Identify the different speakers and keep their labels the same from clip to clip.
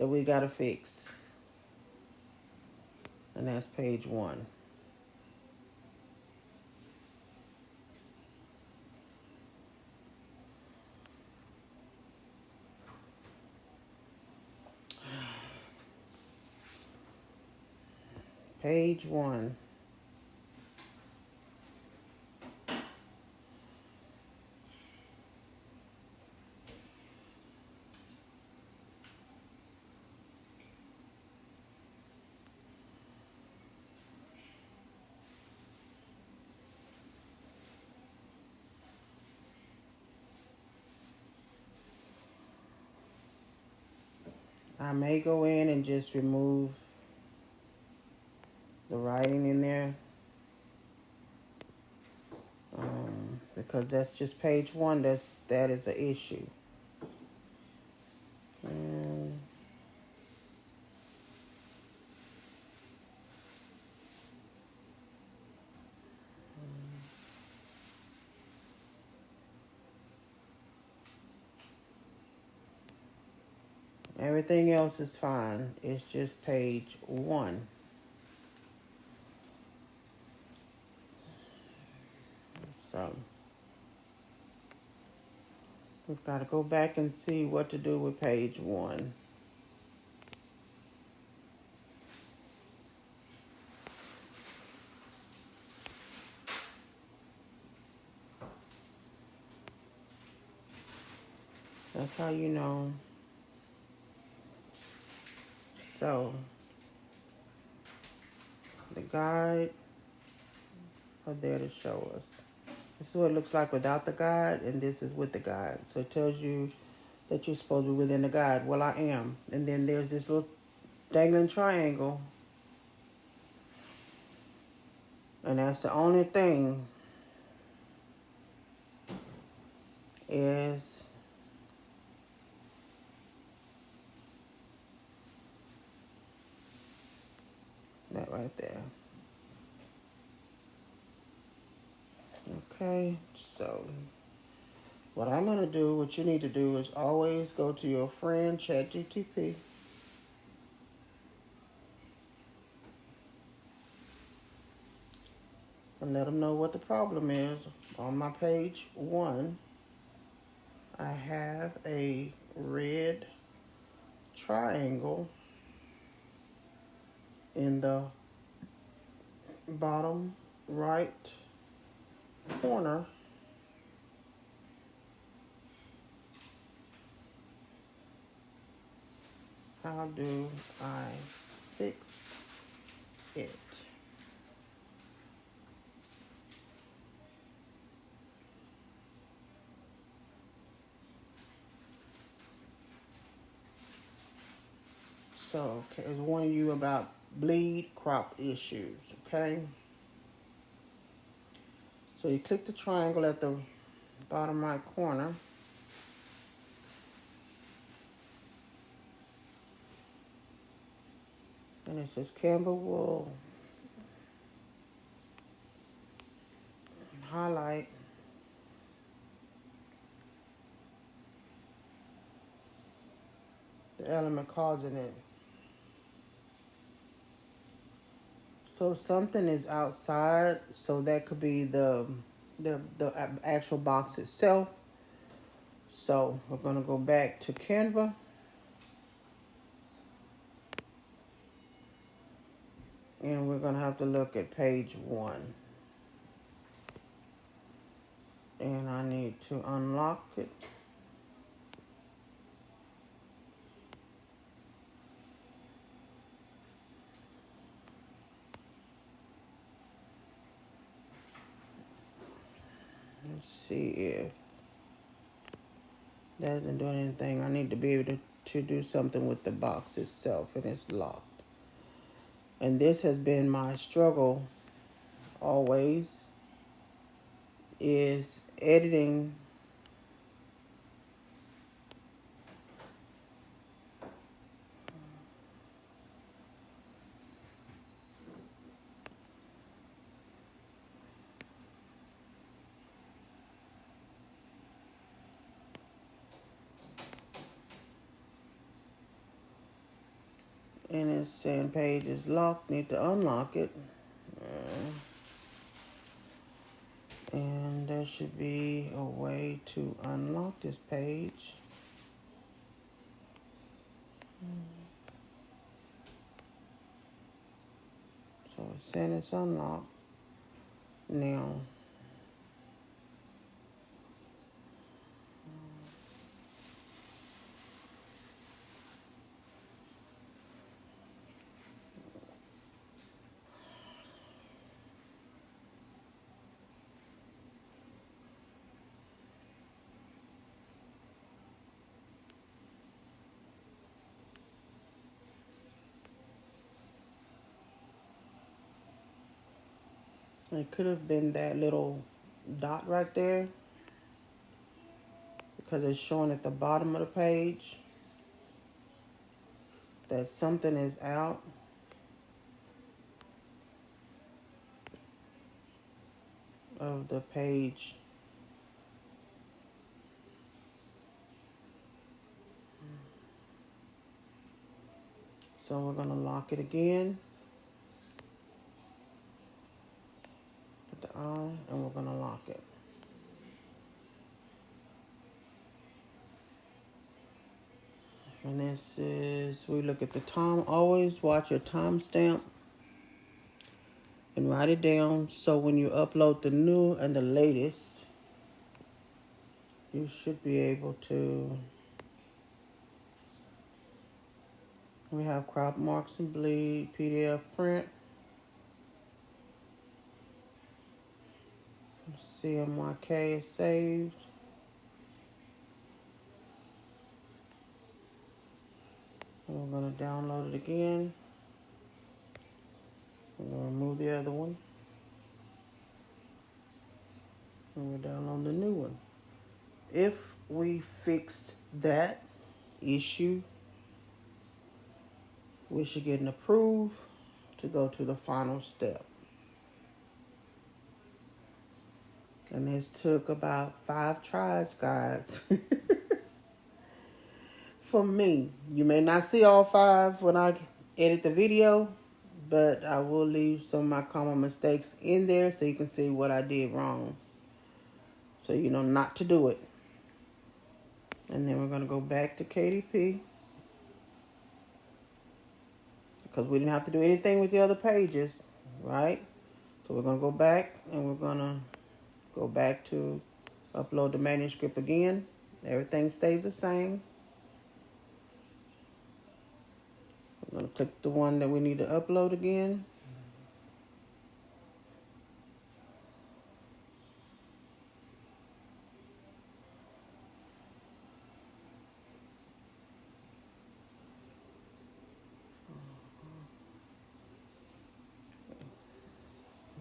Speaker 1: that we got to fix. And that's page 1. Page 1. I may go in and just remove the writing in there. Because that's just page 1. That is an issue. And everything else is fine. It's just page 1. So we've got to go back and see what to do with page 1. That's how you know. So the guide are there to show us. This is what it looks like without the guide, and this is with the guide. So it tells you that you're supposed to be within the guide. Well, I am. And then there's this little dangling triangle. And that's the only thing is that right there. Okay, so what I'm going to do, what you need to do is always go to your friend ChatGTP. And let them know what the problem is. On my page 1, I have a red triangle in the bottom right corner. How do I fix it? So, okay, it's warning you about bleed crop issues, okay? So you click the triangle at the bottom right corner. And it says Canva will highlight the element causing it. So something is outside, so that could be the actual box itself. So we're going to go back to Canva. And we're going to have to look at page 1. And I need to unlock it. Let's see if that isn't doing anything. I need to be able to do something with the box itself, and it's locked. And this has been my struggle always, is editing And it's saying page is locked, need to unlock it. And there should be a way to unlock this page. So it's saying it's unlocked. Now, it could have been that little dot right there, because it's showing at the bottom of the page that something is out. Of the page. So we're going to lock it again. Put the I, and we're going to lock it. And this is, we look at the time. Always watch your timestamp and write it down, so when you upload the new and the latest, you should be able to. We have crop marks and bleed, PDF print, CMYK is saved. And we're going to download it again. We're going to remove the other one. And we'll download the new one. If we fixed that issue, we should get an approve to go to the final step. And this took about 5 tries, guys. For me. You may not see all 5 when I edit the video, but I will leave some of my common mistakes in there so you can see what I did wrong. So you know not to do it. And then we're going to go back to KDP, because we didn't have to do anything with the other pages, right? So we're going to go back, and we're going to go back to upload the manuscript again. Everything stays the same. I'm going to click the one that we need to upload again.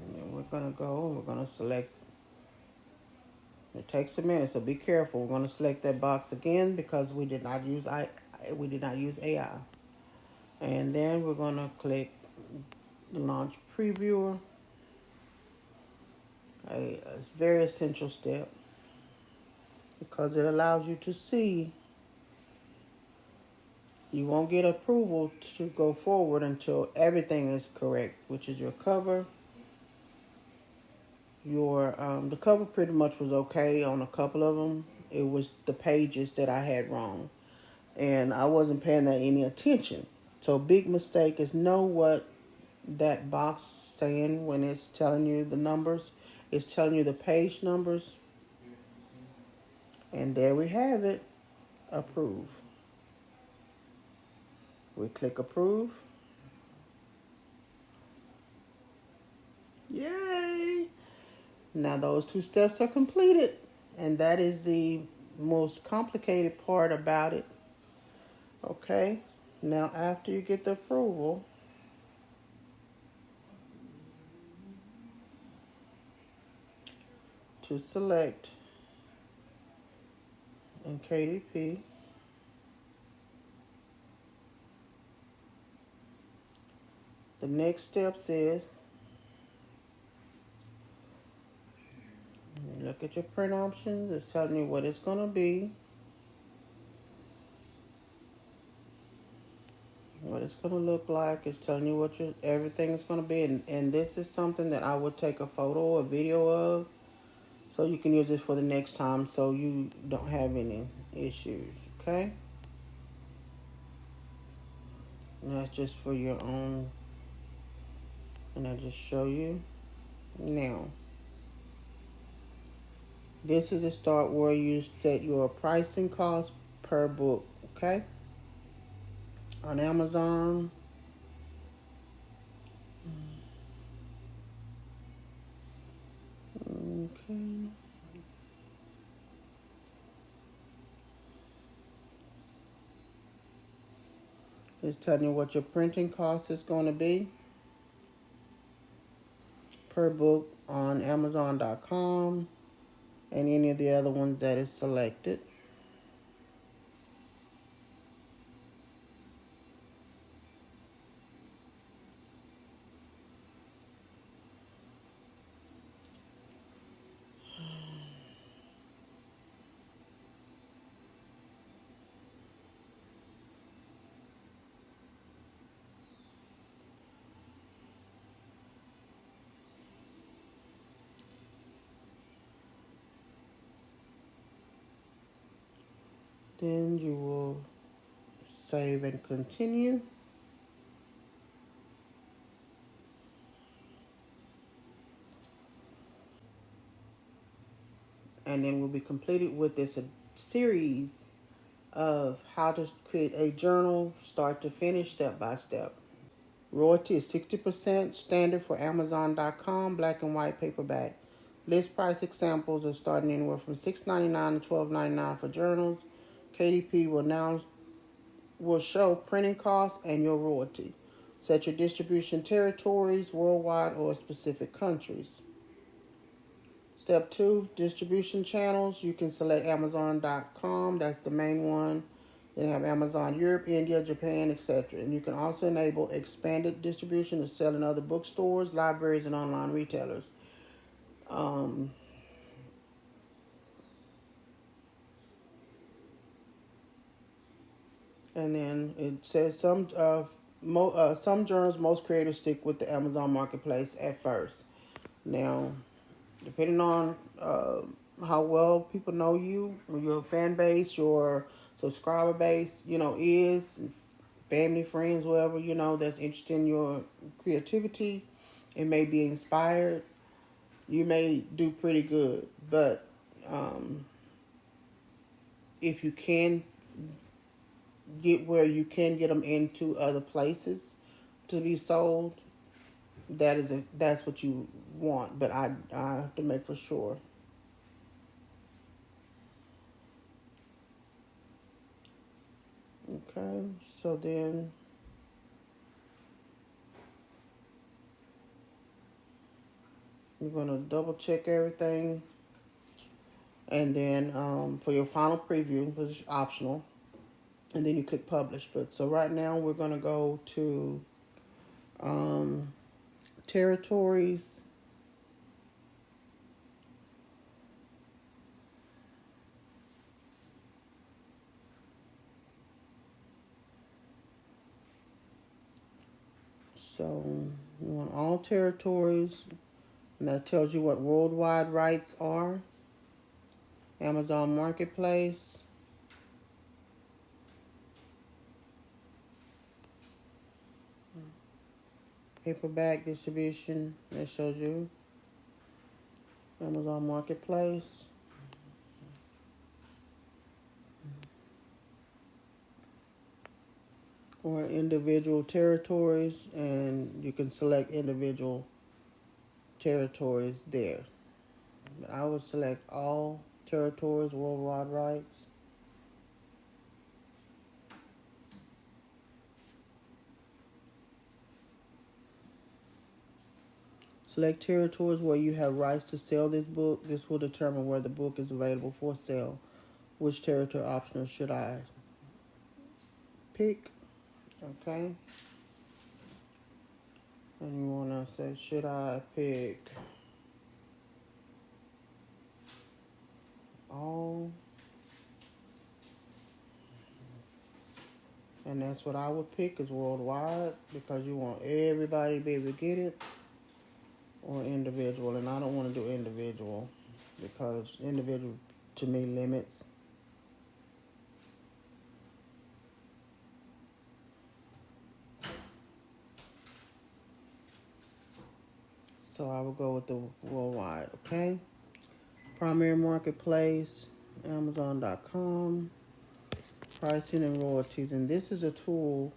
Speaker 1: And then we're going to go and we're going to select. It takes a minute, so be careful. We're going to select that box again because we did not use AI. And then we're going to click the launch previewer. A very essential step, because it allows you to see. You won't get approval to go forward until everything is correct, which is your cover. Your the cover pretty much was okay on a couple of them. It was the pages that I had wrong, and I wasn't paying that any attention. So big mistake is know what that box is saying when it's telling you the numbers. It's telling you the page numbers. And there we have it. Approve. We click approve. Yay! Now those 2 steps are completed. And that is the most complicated part about it. Okay? Now after you get the approval, to select in KDP, the next steps is look at your print options. It's telling you what it's going to be. what it's gonna look like. It's telling you what everything is gonna be, and this is something that I would take a photo or video of, so you can use it for the next time, so you don't have any issues. Okay, and that's just for your own. And I just show you now. This is the start where you set your pricing cost per book. Okay, on Amazon. Okay. It's telling you what your printing cost is going to be per book on Amazon.com and any of the other ones that is selected. Then you will save and continue. And then we'll be completed with this series of how to create a journal, start to finish, step by step. Royalty is 60% standard for Amazon.com, black and white paperback. List price examples are starting anywhere from $6.99 to $12.99 for journals. KDP will show printing costs and your royalty. Set your distribution territories, worldwide or specific countries. Step 2, distribution channels. You can select Amazon.com, that's the main one. Then have Amazon Europe, India, Japan, etc. And you can also enable expanded distribution to sell in other bookstores, libraries, and online retailers. And then it says some journals, most creators stick with the Amazon Marketplace at first. Now, depending on how well people know you, your fan base, your subscriber base, is family, friends, whoever, that's interested in your creativity and may be inspired, you may do pretty good. But if you can get where you can get them into other places to be sold, that's what you want. But I have to make for sure. Okay, so then you're going to double check everything. And then for your final preview, which is optional, and then you click publish. But so right now we're going to go to territories. So you want all territories, and that tells you what worldwide rights are. Amazon Marketplace. Paperback distribution, that shows you. Amazon Marketplace. Or individual territories, and you can select individual territories there. But I would select all territories, worldwide rights. Select territories where you have rights to sell this book. This will determine where the book is available for sale. Which territory optional should I pick? Okay. And you want to say, should I pick all And that's what I would pick is worldwide because you want everybody to be able to get it, or individual. And I don't want to do individual because individual to me limits. So I will go with the worldwide, okay? Primary marketplace, Amazon.com, pricing and royalties. And this is a tool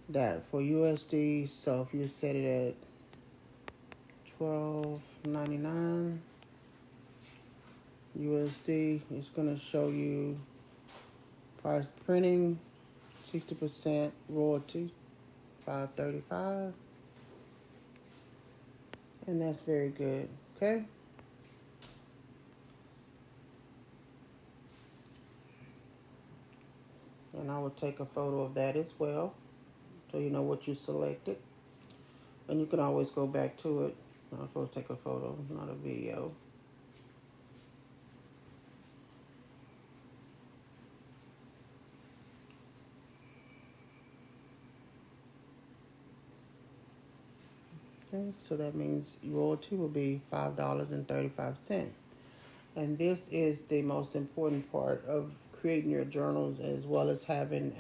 Speaker 1: that for USD, so if you set it at $12.99 USD, it's gonna show you price printing, 60% royalty, $5.35, and that's very good. Okay. And I will take a photo of that as well, so you know what you selected. And you can always go back to it. I'm supposed to take a photo, not a video. Okay, so that means royalty will be $5.35. And this is the most important part of creating your journals, as well as having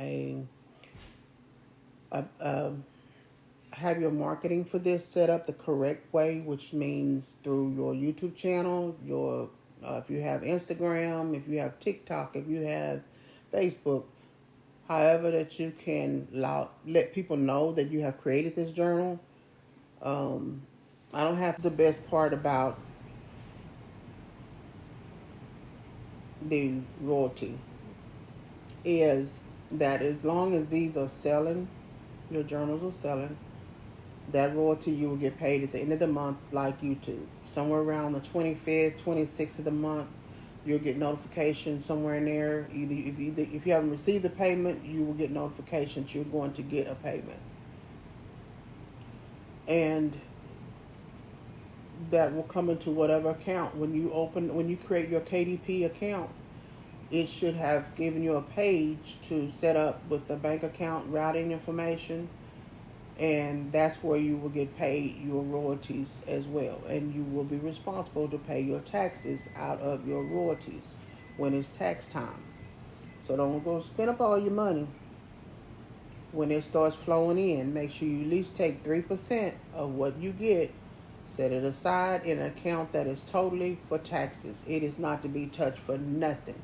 Speaker 1: have your marketing for this set up the correct way, which means through your YouTube channel, your if you have Instagram, if you have TikTok, if you have Facebook, however that you can let people know that you have created this journal. I don't have the best part about the royalty is that as long as these are selling, your journals are selling, that royalty you will get paid at the end of the month like YouTube. Somewhere around the 25th, 26th of the month, you'll get notification somewhere in there. If you haven't received the payment, you will get notifications you're going to get a payment. And that will come into whatever account. When you create your KDP account, it should have given you a page to set up with the bank account routing information, and that's where you will get paid your royalties as well. And you will be responsible to pay your taxes out of your royalties when it's tax time. So don't go spend up all your money. When it starts flowing in, make sure you at least take 3% of what you get, set it aside in an account that is totally for taxes. It is not to be touched for nothing,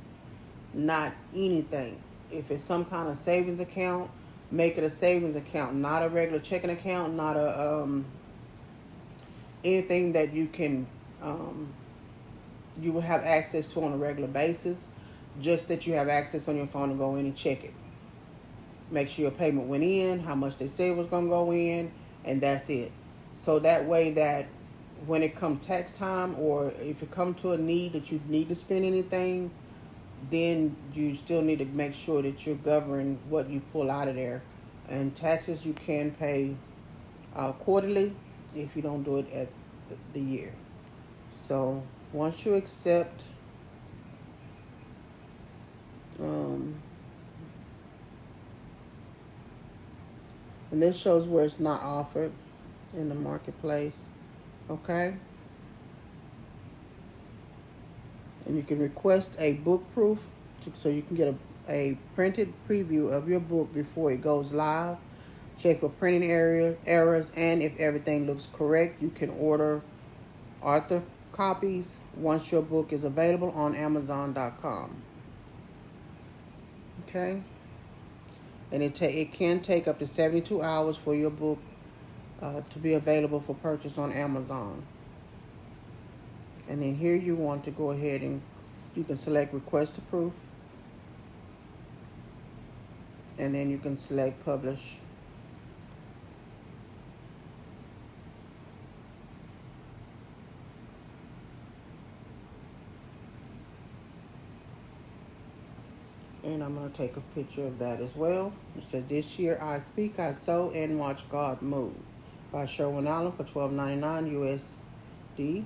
Speaker 1: not anything. If it's some kind of savings account, make it a savings account, not a regular checking account, not a anything that you will have access to on a regular basis. Just that you have access on your phone to go in and check it. Make sure your payment went in, how much they said was going to go in, and that's it. So that way that when it comes tax time, or if it comes to a need that you need to spend anything, then you still need to make sure that you're governing what you pull out of there. And taxes you can pay quarterly if you don't do it at the year. So once you accept and this shows where it's not offered in the marketplace, okay? And you can request a book proof so you can get a printed preview of your book before it goes live. Check for printing errors, and if everything looks correct, you can order author copies once your book is available on Amazon.com. Okay? And it can take up to 72 hours for your book to be available for purchase on Amazon. And then here you want to go ahead and you can select request a proof. And then you can select publish. And I'm going to take a picture of that as well. It says, "This year I speak, I sow, and watch God move," by Sherwin Allen for $12.99 USD.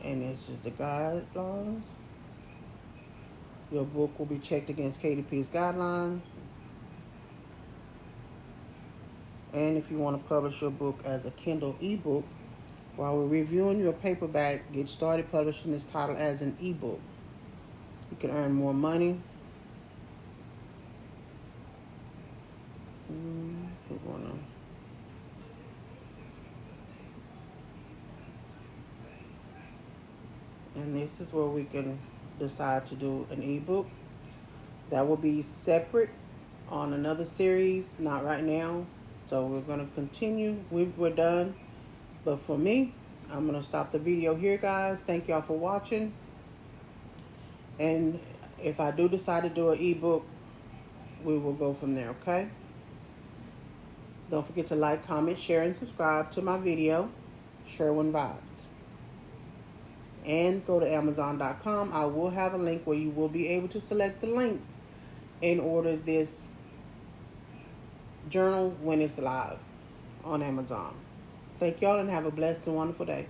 Speaker 1: And this is the guidelines. Your book will be checked against KDP's guidelines. And if you want to publish your book as a Kindle ebook, while we're reviewing your paperback, get started publishing this title as an ebook. You can earn more money. And this is where we can decide to do an ebook. That will be separate on another series, not right now. So we're going to continue. We're done. But for me, I'm going to stop the video here, guys. Thank y'all for watching. And if I do decide to do an ebook, we will go from there, okay? Don't forget to like, comment, share, and subscribe to my video, Sherwin Vibes. And go to Amazon.com. I will have a link where you will be able to select the link and order this journal when it's live on Amazon. Thank y'all and have a blessed and wonderful day.